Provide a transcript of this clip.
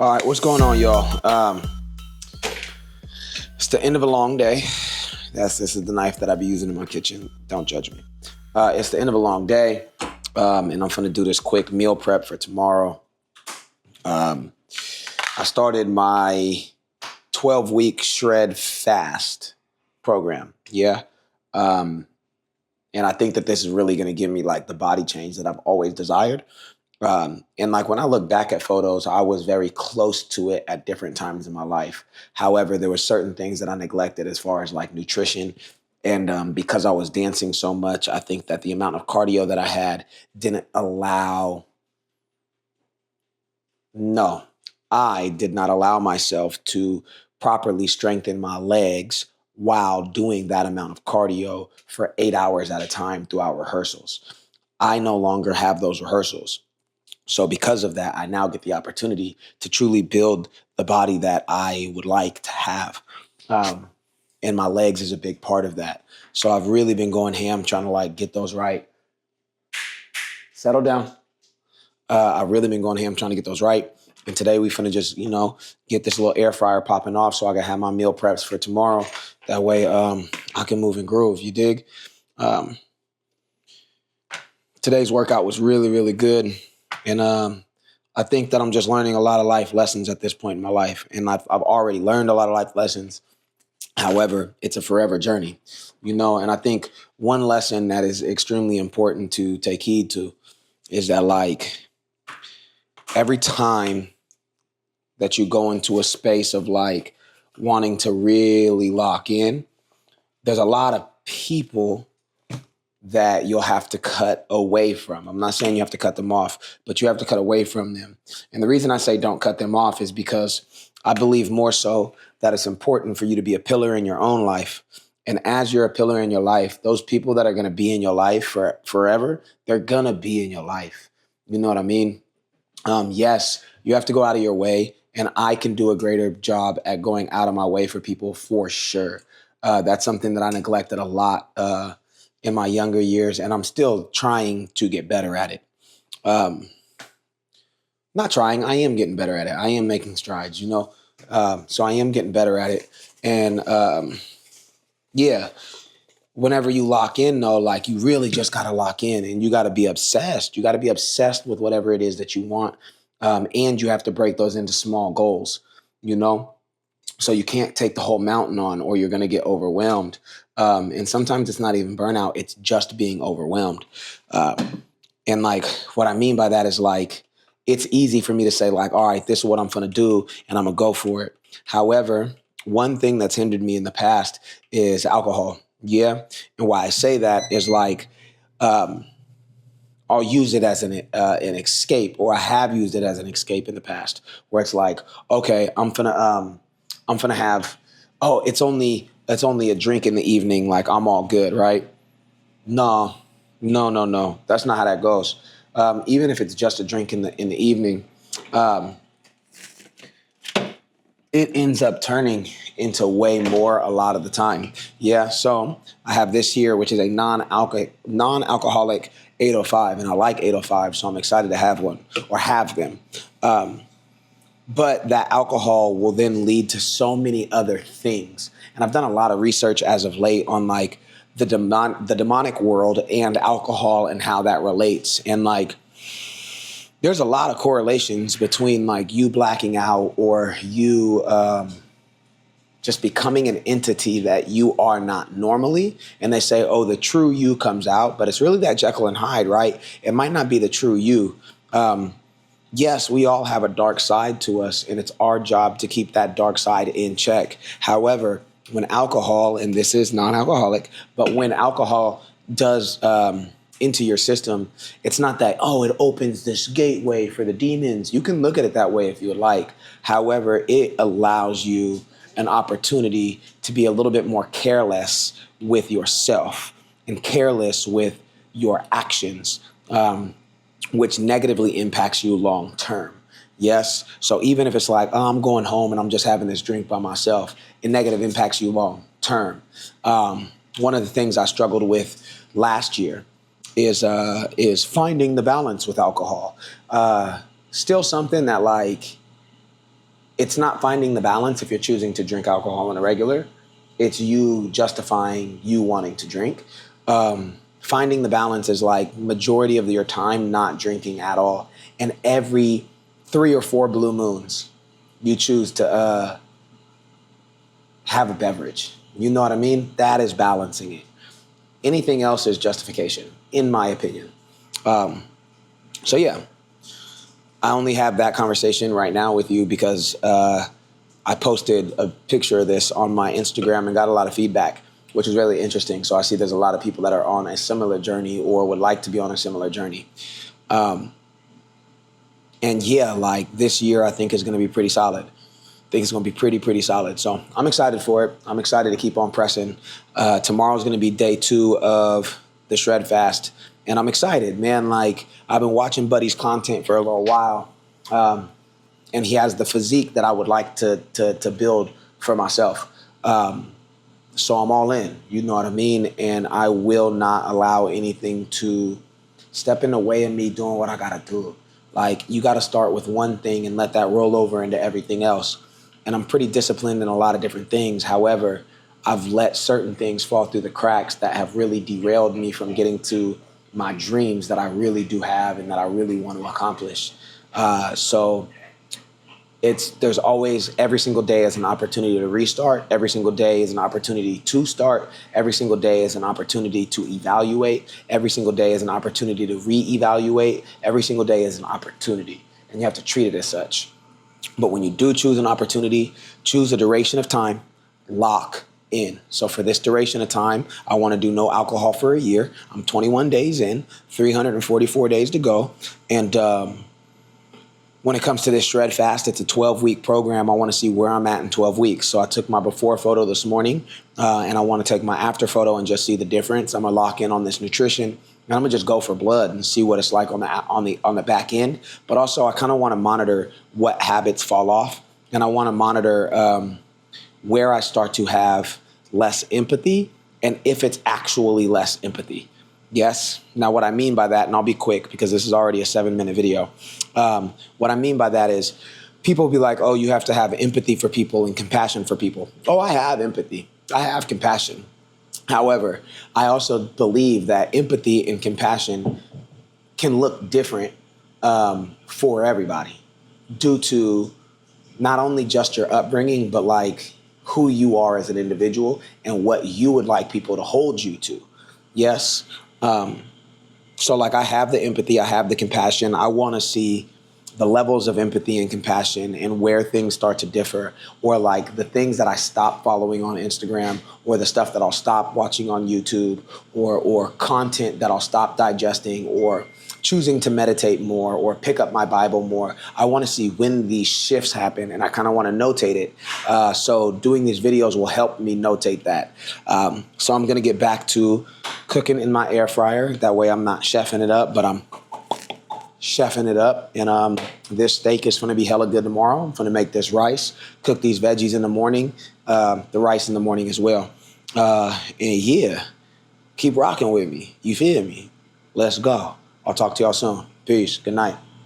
All right, what's going on, y'all? It's the end of a long day. This is the knife that I be using in my kitchen. Don't judge me. It's the end of a long day, and I'm gonna do this quick meal prep for tomorrow. Um, I started my 12-week shred fast program. Yeah, um, and I think that this is really gonna give me like the body change that I've always desired. And like when I look back at photos, I was very close to it at different times in my life. However, there were certain things that I neglected as far as like nutrition. And because I was dancing so much, I think that the amount of cardio that I had didn't allow, no, I did not allow myself to properly strengthen my legs while doing that amount of cardio for 8 hours at a time throughout rehearsals. I no longer have those rehearsals. So because of that, I now get the opportunity to truly build the body that I would like to have. Um, and my legs is a big part of that. So I've really been going ham trying to like get those right. Settle down. I've really been going ham trying to get those right. And today we finna just, get this little air fryer popping off so I can have my meal preps for tomorrow. That way I can move and groove, you dig? Um, Today's workout was really, really good. And I think that I'm just learning a lot of life lessons at this point in my life. And I've already learned a lot of life lessons. However, it's a forever journey, and I think one lesson that is extremely important to take heed to is that like every time that you go into a space of like wanting to really lock in, there's a lot of people that you'll have to cut away from. I'm not saying you have to cut them off, but you have to cut away from them. And the reason I say don't cut them off is because I believe more so that it's important for you to be a pillar in your own life. And as you're a pillar in your life, those people that are going to be in your life for forever, they're going to be in your life. You know what I mean? Yes, you have to go out of your way, and I can do a greater job at going out of my way for people for sure. That's something that I neglected a lot in my younger years, and I'm still trying to get better at it. Um, Not trying, I am getting better at it. I am making strides, so I am getting better at it. And yeah, whenever you lock in, though, like you really just got to lock in and you got to be obsessed. You got to be obsessed with whatever it is that you want. And you have to break those into small goals, you know? So you can't take the whole mountain on or you're going to get overwhelmed. And sometimes it's not even burnout, it's just being overwhelmed. And like what I mean by that is like, it's easy for me to say like, all right, this is what I'm going to do and I'm going to go for it. However, one thing that's hindered me in the past is alcohol. Yeah. And why I say that is like, um, I'll use it as an escape, or I have used it as an escape in the past, where it's like, okay, I'm gonna have, oh, it's only a drink in the evening, like I'm all good, right? No, no, no, no. That's not how that goes. Even if it's just a drink in the evening, um, it ends up turning into way more a lot of the time. Yeah. So I have this here, which is a non-alcoholic 805, and I like 805, so I'm excited to have one or have them. Um, but that alcohol will then lead to so many other things. And I've done a lot of research as of late on like the demonic world and alcohol and how that relates. And like there's a lot of correlations between like you blacking out or you just becoming an entity that you are not normally. And they say, oh, the true you comes out, but it's really that Jekyll and Hyde, right? It might not be the true you. Yes, we all have a dark side to us, and it's our job to keep that dark side in check. However, when alcohol, and this is non-alcoholic, but when alcohol does into your system, it's not that, oh, it opens this gateway for the demons. You can look at it that way if you would like. However, it allows you an opportunity to be a little bit more careless with yourself and careless with your actions. Which negatively impacts you long term. Yes. So even if it's like, oh, I'm going home and I'm just having this drink by myself, it negative impacts you long term. One of the things I struggled with last year is finding the balance with alcohol. Still something that like it's not finding the balance if you're choosing to drink alcohol on a regular. It's you justifying you wanting to drink. Finding the balance is like majority of your time not drinking at all. And every 3 or 4 blue moons, you choose to have a beverage. You know what I mean? That is balancing it. Anything else is justification, in my opinion. So yeah, I only have that conversation right now with you because I posted a picture of this on my Instagram and got a lot of feedback, which is really interesting. So I see there's a lot of people that are on a similar journey or would like to be on a similar journey. And yeah, like this year I think is going to be pretty solid. I think it's going to be pretty solid. So I'm excited for it. I'm excited to keep on pressing. Tomorrow's going to be day 2 of the Shred Fast. And I'm excited, man. Like, I've been watching Buddy's content for a little while. And he has the physique that I would like to build for myself. So I'm all in, you know what I mean? And I will not allow anything to step in the way of me doing what I got to do. Like, you got to start with one thing and let that roll over into everything else. And I'm pretty disciplined in a lot of different things. However, I've let certain things fall through the cracks that have really derailed me from getting to my dreams that I really do have and that I really want to accomplish. So there's always, every single day is an opportunity to restart. Every single day is an opportunity to start. Every single day is an opportunity to evaluate. Every single day is an opportunity to reevaluate. Every single day is an opportunity, and you have to treat it as such. But when you do choose an opportunity, choose a duration of time, lock in. So for this duration of time, I want to do no alcohol for a year. I'm 21 days in, 344 days to go. And when it comes to this Shred Fast, it's a 12-week program. I want to see where I'm at in 12 weeks. So I took my before photo this morning, and I want to take my after photo and just see the difference. I'm going to lock in on this nutrition. And I'm gonna just go for blood and see what it's like on the back end. But also, I kind of want to monitor what habits fall off, and I want to monitor where I start to have less empathy, and if it's actually less empathy. Yes. Now, what I mean by that, and I'll be quick because this is already a 7-minute video. What I mean by that is, people will be like, "Oh, you have to have empathy for people and compassion for people." Oh, I have empathy. I have compassion. However, I also believe that empathy and compassion can look different for everybody due to not only just your upbringing, but like who you are as an individual and what you would like people to hold you to. Yes. So like I have the empathy, I have the compassion. I want to see the levels of empathy and compassion and where things start to differ, or like the things that I stop following on Instagram, or the stuff that I'll stop watching on YouTube, or content that I'll stop digesting, or choosing to meditate more or pick up my Bible more. I want to see when these shifts happen, and I kind of want to notate it. So doing these videos will help me notate that. So I'm going to get back to cooking in my air fryer. That way I'm not chefing it up, but I'm chefing it up. And this steak is going to be hella good tomorrow. I'm going to make this rice, cook these veggies in the morning, the rice in the morning as well. And yeah, keep rocking with me. You feel me? Let's go. I'll talk to y'all soon. Peace. Good night.